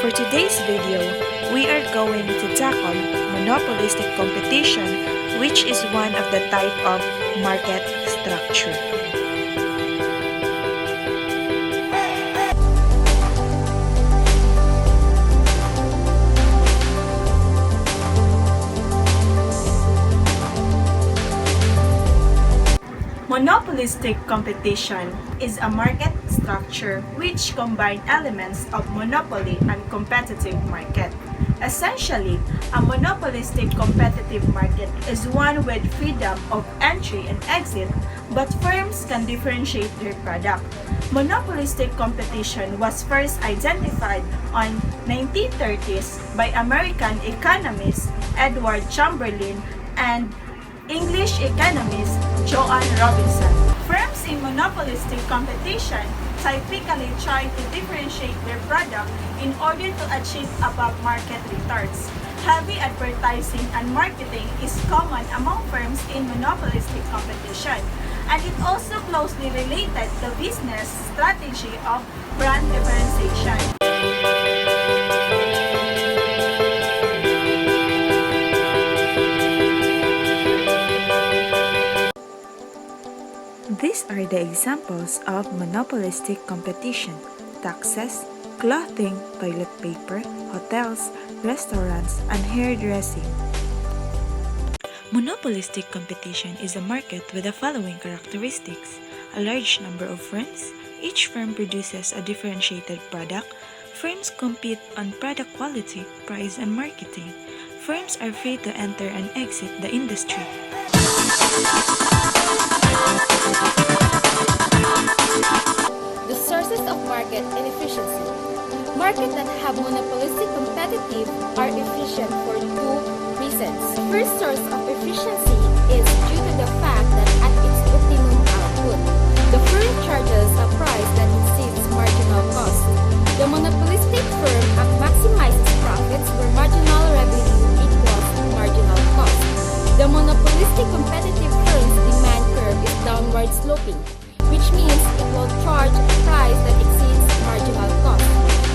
For today's video, we are going to tackle monopolistic competition, which is one of the type of market structure. Monopolistic competition is a market structure which combines elements of monopoly and competitive market. Essentially, a monopolistic competitive market is one with freedom of entry and exit, but firms can differentiate their product. Monopolistic competition was first identified on 1930s by American economist Edward Chamberlain and English economist Joanne Robinson. Firms in monopolistic competition typically try to differentiate their product in order to achieve above-market returns. Heavy advertising and marketing is common among firms in monopolistic competition, and it also closely related to the business strategy of brand differentiation. These are the examples of monopolistic competition: taxes, clothing, toilet paper, hotels, restaurants, and hairdressing. Monopolistic competition is a market with the following characteristics: a large number of firms. Each firm produces a differentiated product. Firms compete on product quality, price, and marketing. Firms are free to enter and exit the industry. The sources of market inefficiency. Markets that have monopolistic competitive are efficient for two reasons. First source of efficiency is due to the fact that at its optimum output, the firm charges a price that exceeds marginal cost. The monopolistic firm maximizes profits where marginal revenue equals marginal cost. The monopolistic competitive firm's demand curve is downward sloping, which means it will charge a price that exceeds marginal cost.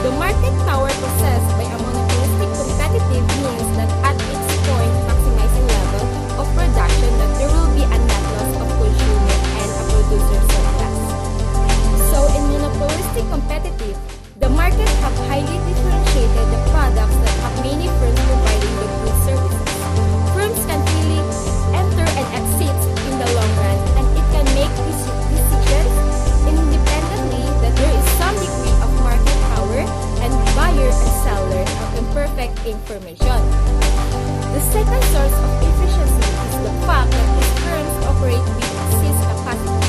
The market power possessed by a monopolistic competitive means that at its point maximizing level of production that there will be a net loss of consumer and a producer surplus. So in monopolistic competitive, the market have highly differentiated the products that have many firms providing the good services. Firms can really enter and exit in the long run, and it can make decisions independently that there is some degree of market power and buyer and seller have imperfect information. The second source of efficiency is the fact that these firms operate with excess capacity.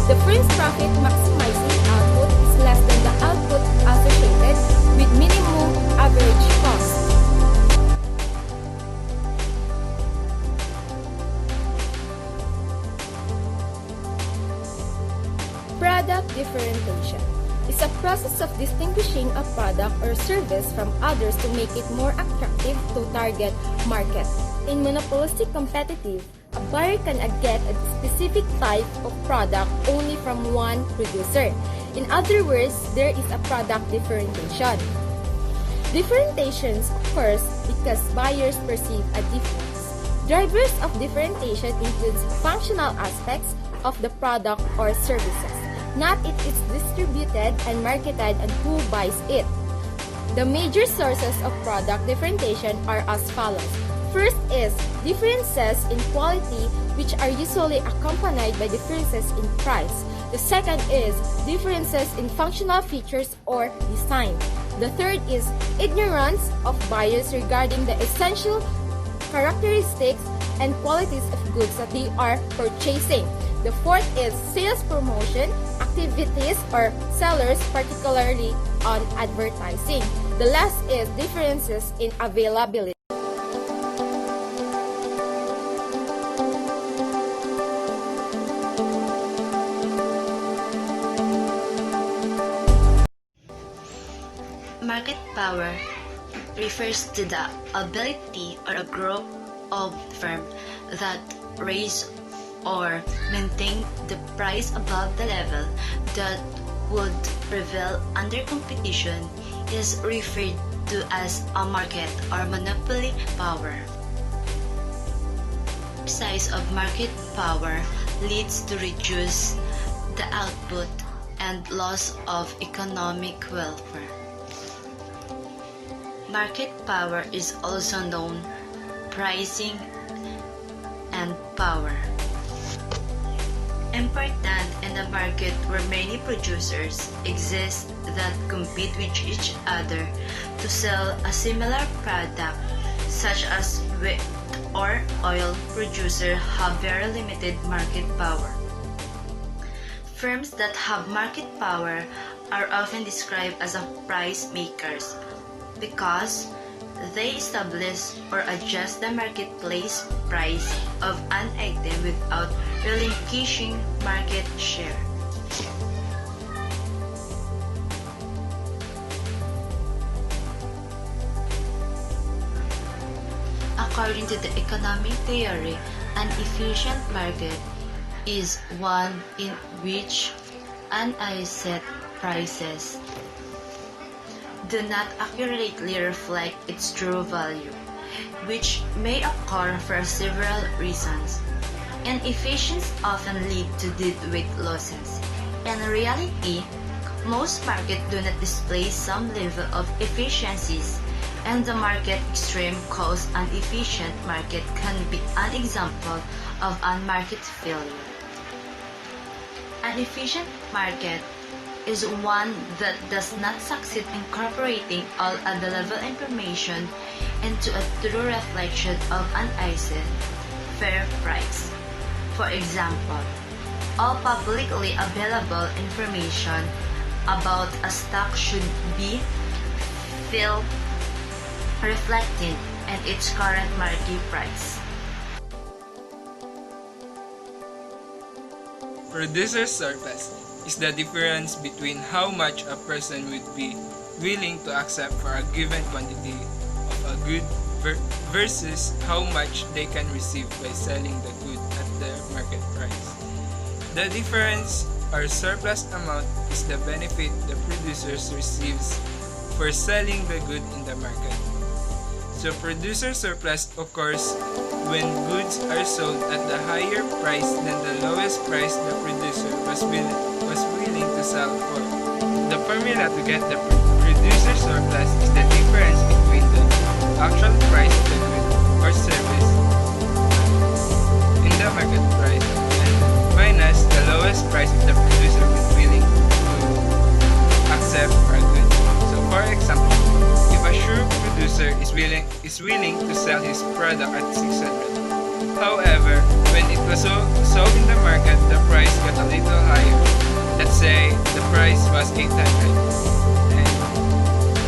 The firm's profit maximizing output is less than the output associated with minimum average cost. Product differentiation is a process of distinguishing a product or service from others to make it more attractive to target market. In monopolistic competitive, a buyer can get a specific type of product only from one producer. In other words, there is a product differentiation. Differentiation occurs because buyers perceive a difference. Drivers of differentiation includes functional aspects of the product or services, not it is distributed and marketed and who buys it. The major sources of product differentiation are as follows. First is differences in quality, which are usually accompanied by differences in price. The second is differences in functional features or design. The third is ignorance of buyers regarding the essential characteristics and qualities of goods that they are purchasing. The fourth is sales promotion activities or sellers, particularly on advertising. The last is differences in availability. Market power refers to the ability or a group of firms that raise or maintain the price above the level that would prevail under competition is referred to as a market or monopoly power. Size of market power leads to reduce the output and loss of economic welfare. Market power is also known pricing and power. Important in a market where many producers exist that compete with each other to sell a similar product, such as wheat or oil producers have very limited market power. Firms that have market power are often described as price makers because they establish or adjust the marketplace price of an item without relinquishing market share. According to the economic theory, an efficient market is one in which unset prices do not accurately reflect its true value, which may occur for several reasons. Inefficiencies often lead to deadweight losses. In reality, most markets do not display some level of efficiencies, and the market extreme cause an efficient market can be an example of a market failure. An efficient market is one that does not succeed in incorporating all available information into a true reflection of an asset fair price. For example, all publicly available information about a stock should be felt reflected in its current market price. Producer surplus is the difference between how much a person would be willing to accept for a given quantity of a good versus how much they can receive by selling the good at the market price. The difference or surplus amount is the benefit the producer receives for selling the good in the market. So producer surplus occurs when goods are sold at the higher price than the lowest price the producer was willing to sell for. The formula to get the producer surplus is the difference between the actual price of the good or service in the market price and minus the lowest price the producer was willing to accept for a good. So for example, if a shoe producer is willing to sell his product at 600. However, when it was sold in the market, the price got a little higher. Let's say the price was 800 and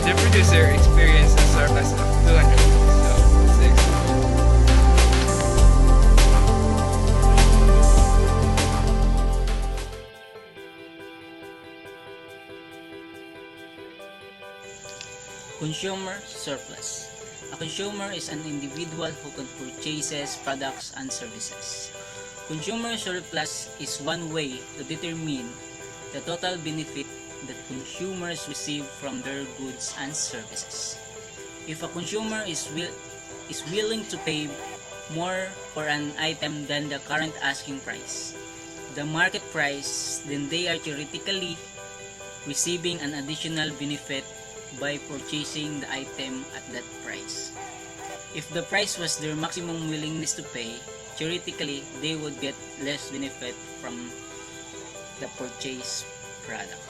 the producer experienced a surplus of 200. So that's the example. Consumer surplus. A consumer is an individual who can purchases products and services. Consumer surplus is one way to determine the total benefit that consumers receive from their goods and services. If a consumer is willing to pay more for an item than the current asking price, the market price, then they are theoretically receiving an additional benefit by purchasing the item at that price. If the price was their maximum willingness to pay, theoretically they would get less benefit from the purchased product.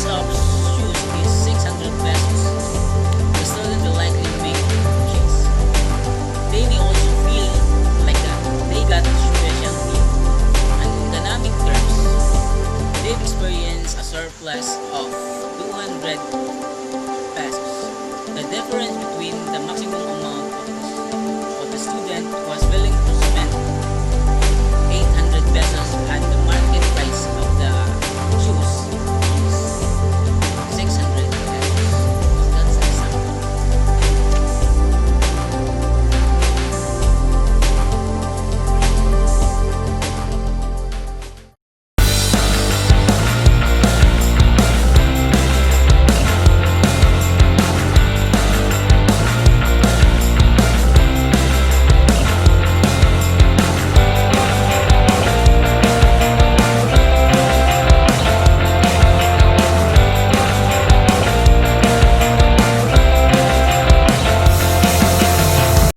Of surplus of 200 pesos. The difference between the maximum